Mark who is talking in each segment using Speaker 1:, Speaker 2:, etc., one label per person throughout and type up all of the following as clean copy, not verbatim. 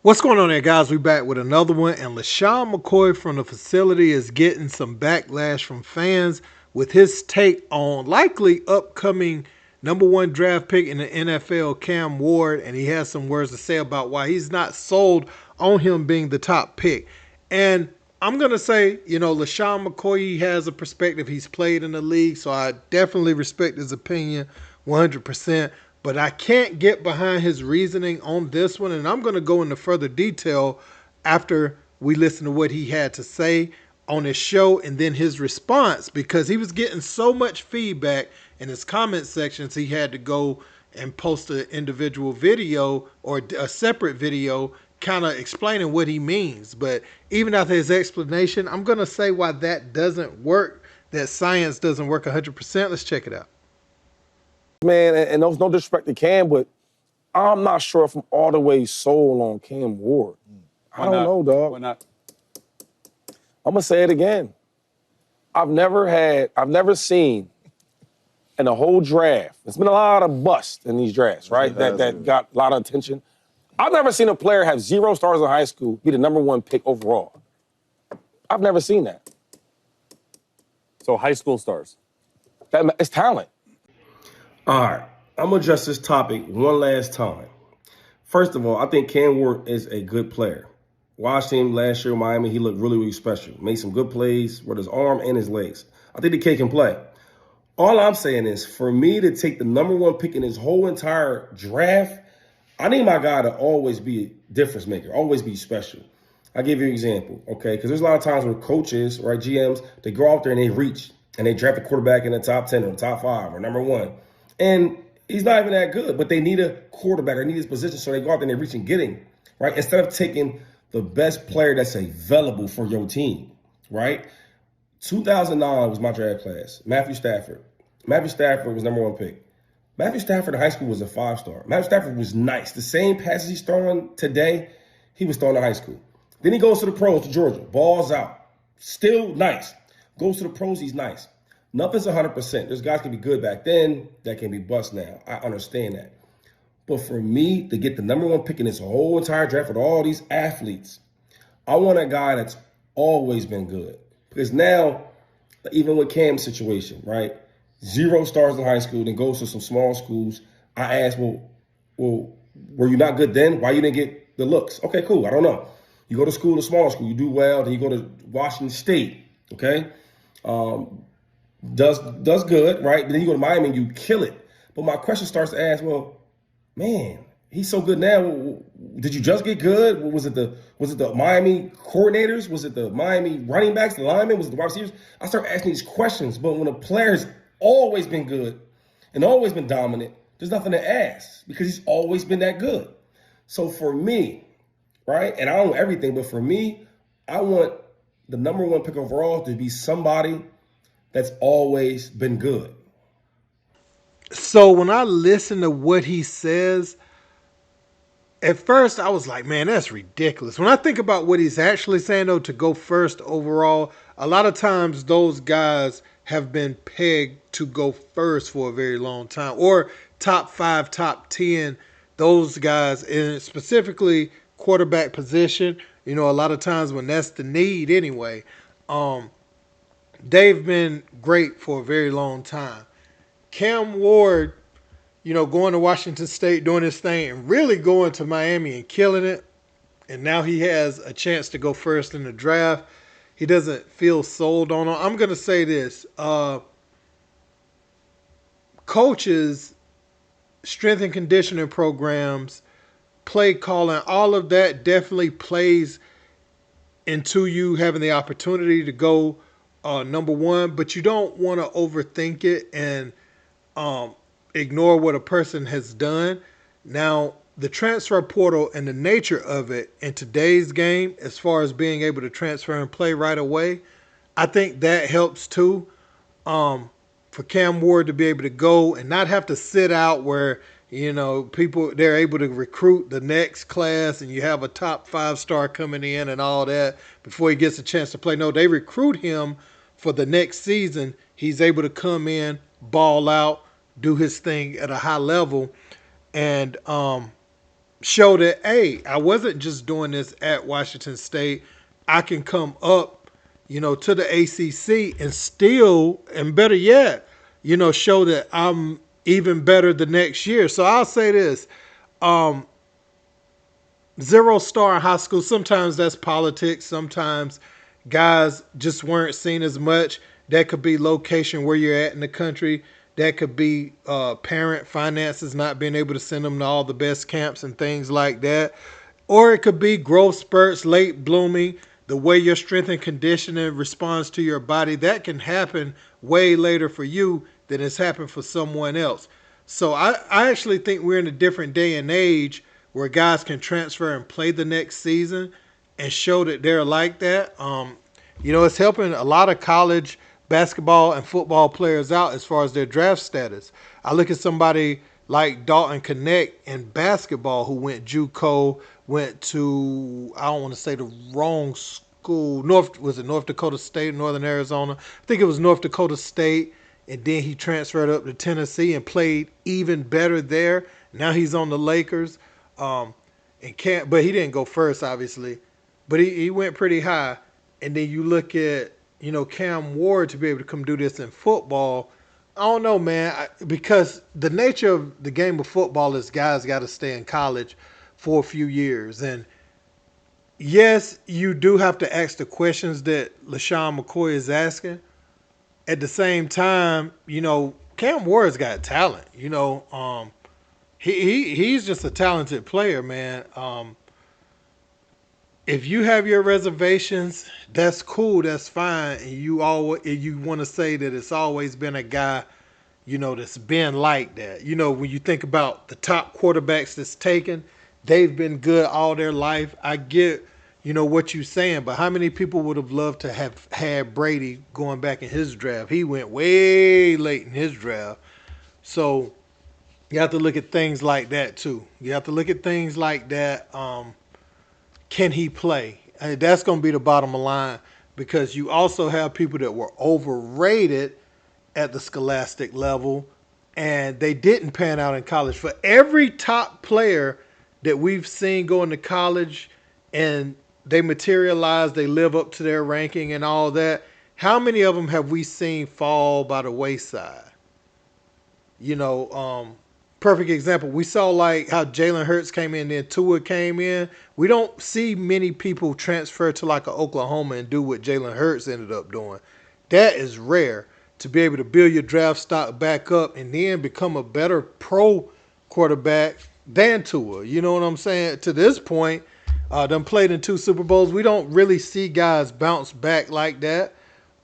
Speaker 1: What's going on there, guys? We back with another one, and LaShawn McCoy from the facility is getting some backlash from fans with his take on likely upcoming number one draft pick in the NFL, Cam Ward, and he has some words to say about why he's not sold on him being the top pick. And I'm gonna say, LaShawn McCoy, he has a perspective. He's played in the league, so I definitely respect his opinion 100%. But I can't get behind his reasoning on this one, and I'm gonna go into further detail after we listen to what he had to say on his show and then his response, because he was getting so much feedback in his comment sections he had to go and post an individual video or a separate video kind of explaining what he means. But even after his explanation, I'm going to say why that doesn't work, that science doesn't work 100%. Let's check it out.
Speaker 2: Man, and no disrespect to Cam, but I'm not sure if I'm all the way sold on Cam Ward. I don't know, dog.
Speaker 3: Why not?
Speaker 2: I'm gonna say it again. I've never seen in the whole draft. There's been a lot of busts in these drafts, right? That got a lot of attention. I've never seen a player have 0 stars in high school be the number 1 pick overall. I've never seen that.
Speaker 3: So high school stars.
Speaker 2: It's talent.
Speaker 4: All right, I'm gonna address this topic one last time. First of all, I think Cam Ward is a good player. Watched him last year in Miami. He looked really, really special. Made some good plays with his arm and his legs. I think the kid can play. All I'm saying is, for me to take the number 1 pick in this whole entire draft, I need my guy to always be a difference maker, always be special. I'll give you an example, okay? Because there's a lot of times where coaches, right, GMs, they go out there and they reach and they draft a quarterback in the top 10 or the top 5 or number 1. And he's not even that good, but they need a quarterback or need his position, so they go out there and they reach and get him, right? Instead of taking the best player that's available for your team, right? 2009 was my draft class. Matthew Stafford. Matthew Stafford was number 1 pick. Matthew Stafford in high school was a 5-star. Matthew Stafford was nice. The same passes he's throwing today, he was throwing in high school. Then he goes to the pros, to Georgia. Balls out. Still nice. Goes to the pros, he's nice. Nothing's 100%. There's guys can be good back then that can be bust now. I understand that. But for me to get the number 1 pick in this whole entire draft with all these athletes, I want a guy that's always been good. Because now, even with Cam's situation, right? 0 stars in high school, then goes to some small schools. I asked, well, were you not good then? Why you didn't get the looks? Okay, cool. I don't know. You go to school, a smaller school, you do well, then you go to Washington State, okay? Does good, right? Then you go to Miami and you kill it. But my question starts to ask, well, man, he's so good now. Did you just get good? Was it the Miami coordinators? Was it the Miami running backs, the linemen? Was it the wide receivers? I start asking these questions. But when a player's always been good and always been dominant, there's nothing to ask because he's always been that good. So for me, right, and I don't know everything, but for me, I want the number 1 pick overall to be somebody that's always been good.
Speaker 1: So when I listen to what he says, at first I was like, man, that's ridiculous. When I think about what he's actually saying, though, to go first overall, a lot of times those guys have been pegged to go first for a very long time, or top 5, top 10. Those guys, and specifically quarterback position, a lot of times when that's the need anyway, they've been great for a very long time. Cam Ward, going to Washington State, doing his thing, and really going to Miami and killing it. And now he has a chance to go first in the draft. He doesn't feel sold on him. I'm going to say this. Coaches, strength and conditioning programs, play calling, all of that definitely plays into you having the opportunity to go number 1. But you don't want to overthink it and ignore what a person has done. Now, the transfer portal and the nature of it in today's game, as far as being able to transfer and play right away, I think that helps too. For Cam Ward to be able to go and not have to sit out where, people, they're able to recruit the next class and you have a top 5-star coming in and all that before he gets a chance to play. No, they recruit him for the next season. He's able to come in, ball out, do his thing at a high level. And show that, hey, I wasn't just doing this at Washington State. I can come up, to the ACC and still, and better yet, show that I'm even better the next year. So I'll say this: 0 star in high school. Sometimes that's politics. Sometimes guys just weren't seen as much. That could be location where you're at in the country. That could be parent finances not being able to send them to all the best camps and things like that. Or it could be growth spurts, late blooming, the way your strength and conditioning responds to your body. That can happen way later for you than it's happened for someone else. So I actually think we're in a different day and age where guys can transfer and play the next season and show that they're like that. It's helping a lot of college basketball and football players out as far as their draft status. I look at somebody like Dalton Connect in basketball who went JUCO, went to, I don't want to say the wrong school. Was it North Dakota State, Northern Arizona? I think it was North Dakota State, and then he transferred up to Tennessee and played even better there. Now he's on the Lakers. But he didn't go first, obviously. But he went pretty high. And then you look at, Cam Ward to be able to come do this in football. I don't know, man, because the nature of the game of football is guys got to stay in college for a few years. And yes, you do have to ask the questions that LaShawn McCoy is asking. At the same time, Cam Ward's got talent. He's just a talented player, man. If you have your reservations, that's cool, that's fine, and you want to say that it's always been a guy, that's been like that. When you think about the top quarterbacks that's taken, they've been good all their life. I get, what you're saying, but how many people would have loved to have had Brady going back in his draft? He went way late in his draft, so you have to look at things like that too. You have to look at things like that. Can he play? That's going to be the bottom line, because you also have people that were overrated at the scholastic level and they didn't pan out in college. For every top player that we've seen going to college and they materialize, they live up to their ranking and all that, how many of them have we seen fall by the wayside? Perfect example. We saw like how Jalen Hurts came in, then Tua came in. We don't see many people transfer to like a Oklahoma and do what Jalen Hurts ended up doing. That is rare, to be able to build your draft stock back up and then become a better pro quarterback than Tua. You know what I'm saying? To this point, them played in 2 Super Bowls. We don't really see guys bounce back like that.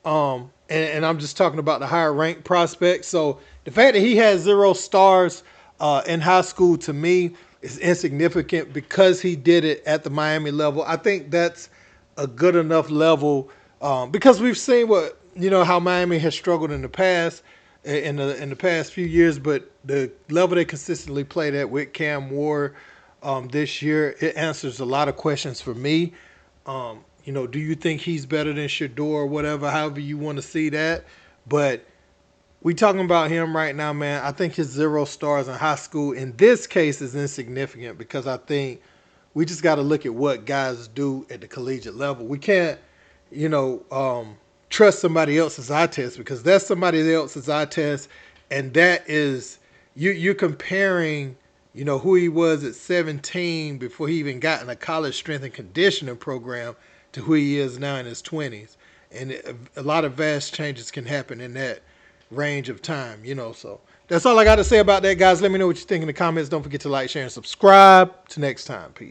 Speaker 1: And I'm just talking about the higher ranked prospects. So the fact that he has 0 stars in high school, to me, is insignificant because he did it at the Miami level. I think that's a good enough level, because we've seen how Miami has struggled in the past, in the past few years. But the level they consistently played at with Cam Ward this year, it answers a lot of questions for me. Do you think he's better than Shador or whatever, however you want to see that? But we talking about him right now, man. I think his 0 stars in high school in this case is insignificant, because I think we just got to look at what guys do at the collegiate level. We can't, trust somebody else's eye test, because that's somebody else's eye test, and that is you're comparing, who he was at 17 before he even got in a college strength and conditioning program to who he is now in his 20s. And a lot of vast changes can happen in that range of time, So that's all I got to say about that, guys. Let me know what you think in the comments. Don't forget to like, share, and subscribe. Till next time, peace.